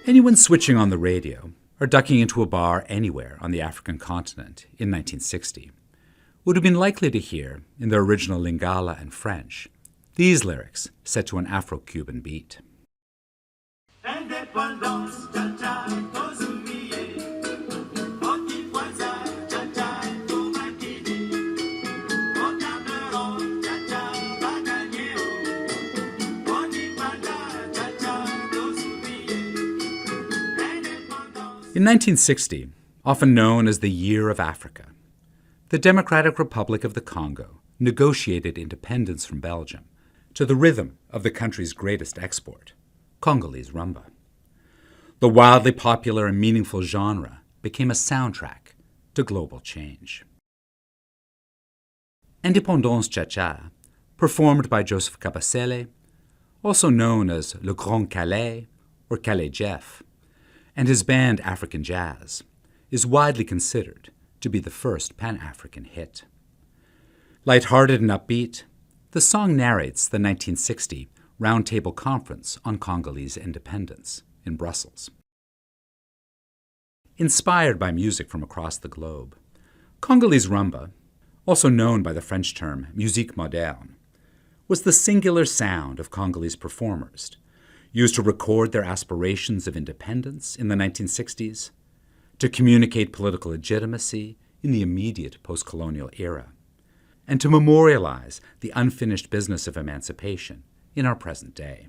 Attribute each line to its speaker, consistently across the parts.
Speaker 1: Anyone switching on the radio or ducking into a bar anywhere on the African continent in 1960 would have been likely to hear, in their original Lingala and French, these lyrics set to an Afro-Cuban beat. In 1960, often known as the Year of Africa, the Democratic Republic of the Congo negotiated independence from Belgium to the rhythm of the country's greatest export, Congolese Rumba. The wildly popular and meaningful genre became a soundtrack to global change. Indépendance Cha-Cha, performed by Joseph Kabasele, also known as Le Grand Calais or Calais Jeff, and his band African Jazz, is widely considered to be the first Pan-African hit. Light-hearted and upbeat, the song narrates the 1960 Roundtable Conference on Congolese Independence in Brussels. Inspired by music from across the globe, Congolese Rumba, also known by the French term musique moderne, was the singular sound of Congolese performers, used to record their aspirations of independence in the 1960s, to communicate political legitimacy in the immediate post-colonial era, and to memorialize the unfinished business of emancipation in our present day.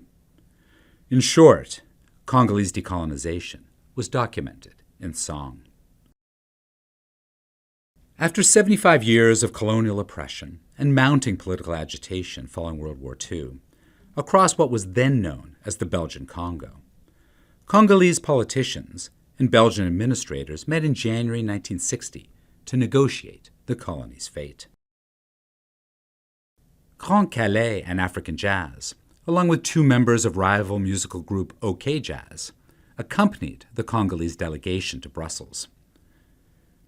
Speaker 1: In short, Congolese decolonization was documented in song. After 75 years of colonial oppression and mounting political agitation following World War II, across what was then known as the Belgian Congo, Congolese politicians and Belgian administrators met in January 1960 to negotiate the colony's fate. Grand Calais and African Jazz, along with two members of rival musical group OK Jazz, accompanied the Congolese delegation to Brussels.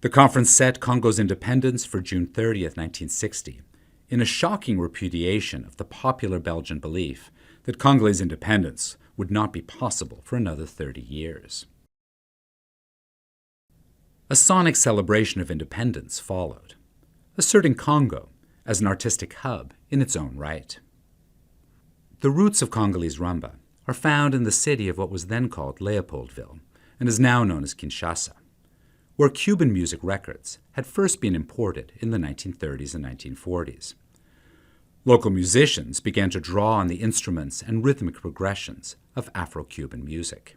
Speaker 1: The conference set Congo's independence for June 30, 1960, in a shocking repudiation of the popular Belgian belief that Congolese independence would not be possible for another 30 years. A sonic celebration of independence followed, asserting Congo as an artistic hub in its own right. The roots of Congolese Rumba are found in the city of what was then called Leopoldville and is now known as Kinshasa, where Cuban music records had first been imported in the 1930s and 1940s. Local musicians began to draw on the instruments and rhythmic progressions of Afro-Cuban music.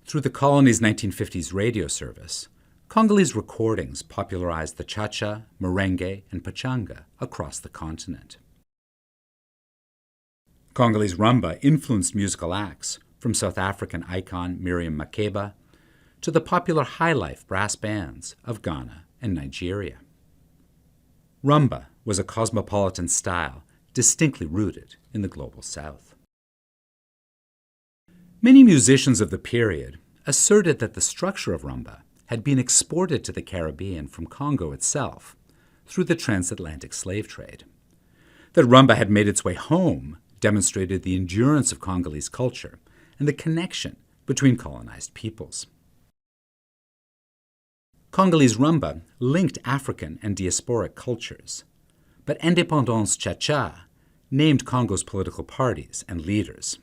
Speaker 1: Through the colony's 1950s radio service, Congolese recordings popularized the cha-cha, merengue, and pachanga across the continent. Congolese rumba influenced musical acts from South African icon Miriam Makeba to the popular high-life brass bands of Ghana and Nigeria. Rumba was a cosmopolitan style distinctly rooted in the global South. Many musicians of the period asserted that the structure of rumba had been exported to the Caribbean from Congo itself through the transatlantic slave trade. That rumba had made its way home demonstrated the endurance of Congolese culture and the connection between colonized peoples. Congolese rumba linked African and diasporic cultures, but Indépendance Cha-Cha named Congo's political parties and leaders.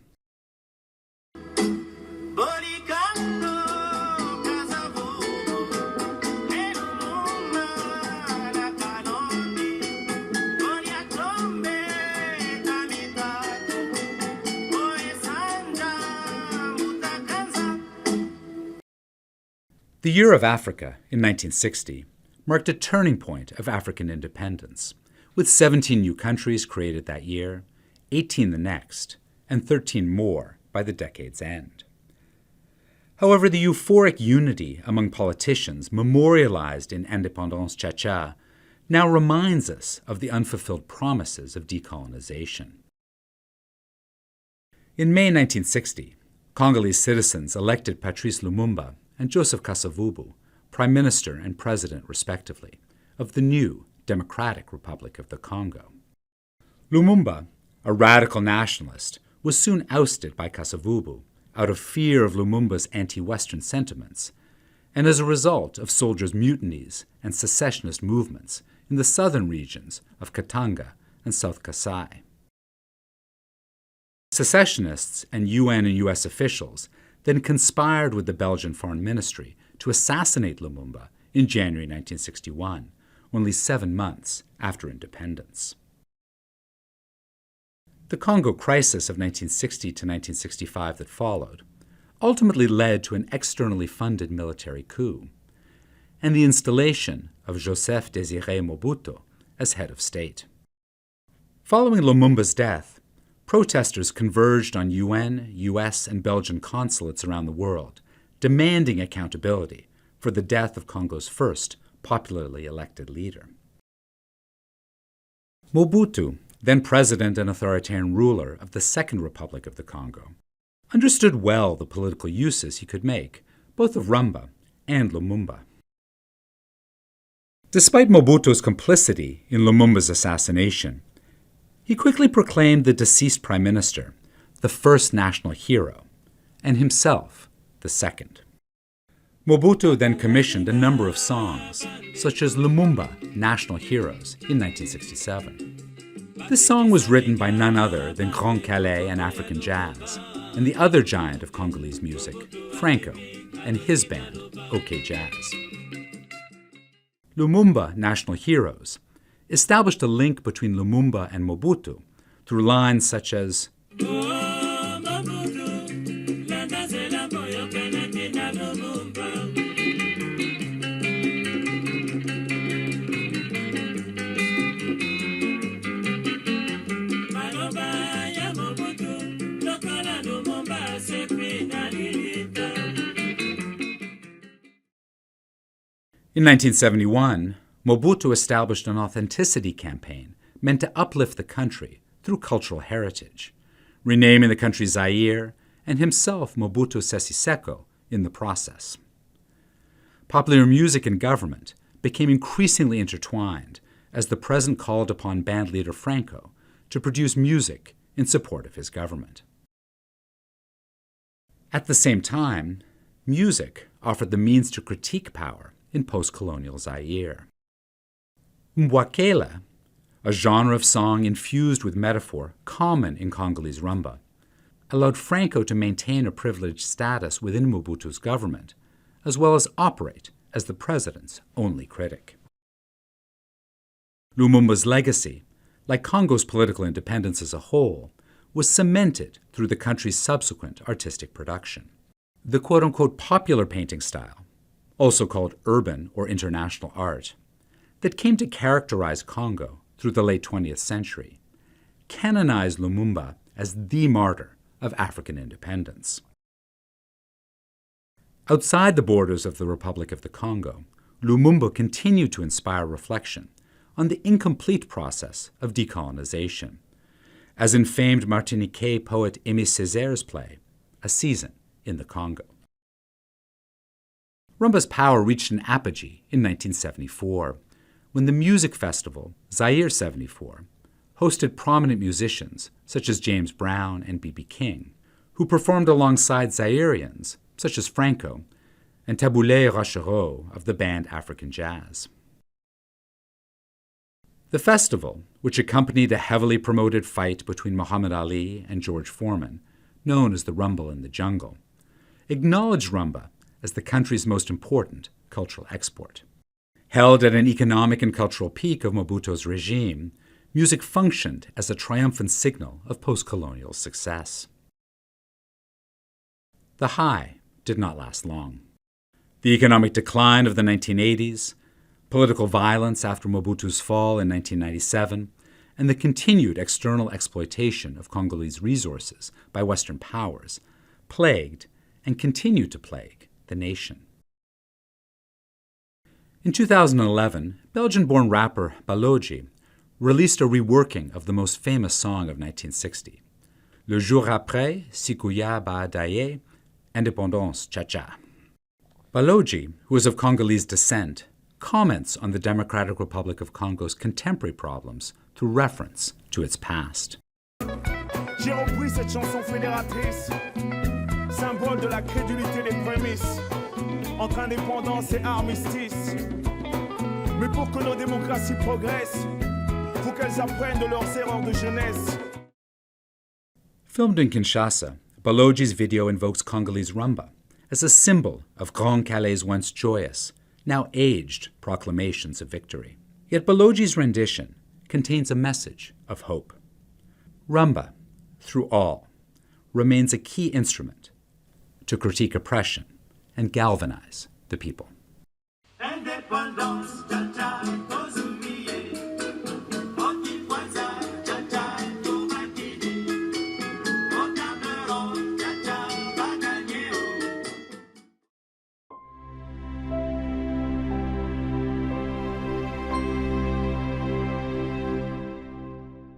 Speaker 1: The Year of Africa in 1960 marked a turning point of African independence, with 17 new countries created that year, 18 the next, and 13 more by the decade's end. However, the euphoric unity among politicians memorialized in Indépendance Cha-Cha now reminds us of the unfulfilled promises of decolonization. In May 1960, Congolese citizens elected Patrice Lumumba and Joseph Kasavubu, Prime Minister and President, respectively, of the new Democratic Republic of the Congo. Lumumba, a radical nationalist, was soon ousted by Kasavubu out of fear of Lumumba's anti-Western sentiments, and as a result of soldiers' mutinies and secessionist movements in the southern regions of Katanga and South Kasai. Secessionists and UN and US officials then conspired with the Belgian Foreign Ministry to assassinate Lumumba in January 1961, only 7 months after independence. The Congo crisis of 1960 to 1965 that followed ultimately led to an externally funded military coup and the installation of Joseph-Désiré Mobutu as head of state. Following Lumumba's death, protesters converged on UN, US, and Belgian consulates around the world, demanding accountability for the death of Congo's first popularly elected leader. Mobutu, then president and authoritarian ruler of the Second Republic of the Congo, understood well the political uses he could make, both of Rumba and Lumumba. Despite Mobutu's complicity in Lumumba's assassination, he quickly proclaimed the deceased prime minister the first national hero, and himself the second. Mobutu then commissioned a number of songs, such as Lumumba, National Heroes, in 1967. This song was written by none other than Grand Calais and African jazz, and the other giant of Congolese music, Franco, and his band, OK Jazz. Lumumba, National Heroes, established a link between Lumumba and Mobutu through lines such as In 1971, Mobutu established an authenticity campaign meant to uplift the country through cultural heritage, renaming the country Zaire and himself Mobutu Sese Seko in the process. Popular music and government became increasingly intertwined as the president called upon band leader Franco to produce music in support of his government. At the same time, music offered the means to critique power in post-colonial Zaire. Mbwakela, a genre of song infused with metaphor common in Congolese rumba, allowed Franco to maintain a privileged status within Mobutu's government, as well as operate as the president's only critic. Lumumba's legacy, like Congo's political independence as a whole, was cemented through the country's subsequent artistic production. The quote-unquote popular painting style, also called urban or international art, that came to characterize Congo through the late 20th century, canonized Lumumba as the martyr of African independence. Outside the borders of the Republic of the Congo, Lumumba continued to inspire reflection on the incomplete process of decolonization, as in famed Martiniquais poet Aimé Césaire's play, A Season in the Congo. Rumba's power reached an apogee in 1974, when the music festival, Zaire 74, hosted prominent musicians such as James Brown and B.B. King, who performed alongside Zairians such as Franco and Taboulé Rochereau of the band African Jazz. The festival, which accompanied a heavily promoted fight between Muhammad Ali and George Foreman, known as the Rumble in the Jungle, acknowledged rumba as the country's most important cultural export. Held at an economic and cultural peak of Mobutu's regime, music functioned as a triumphant signal of post-colonial success. The high did not last long. The economic decline of the 1980s, political violence after Mobutu's fall in 1997, and the continued external exploitation of Congolese resources by Western powers plagued and continued to plague the nation. In 2011, Belgian-born rapper Balogi released a reworking of the most famous song of 1960, Le jour après, Sikuya Baadaye, Indépendance Cha-Cha. Balogi, who is of Congolese descent, comments on the Democratic Republic of Congo's contemporary problems through reference to its past.
Speaker 2: J'ai repris cette chanson fédératrice. symbole de la crédulité des prémices entre indépendance et armistice. Mais pour que nos démocraties progressent, faut qu'elles apprennent de leurs erreurs de jeunesse.
Speaker 1: Filmed in Kinshasa, Baloji's video invokes Congolese Rumba as a symbol of Grand Calais' once joyous, now aged proclamations of victory. Yet Baloji's rendition contains a message of hope. Rumba, through all, remains a key instrument to critique oppression and galvanize the people.
Speaker 3: Indépendant.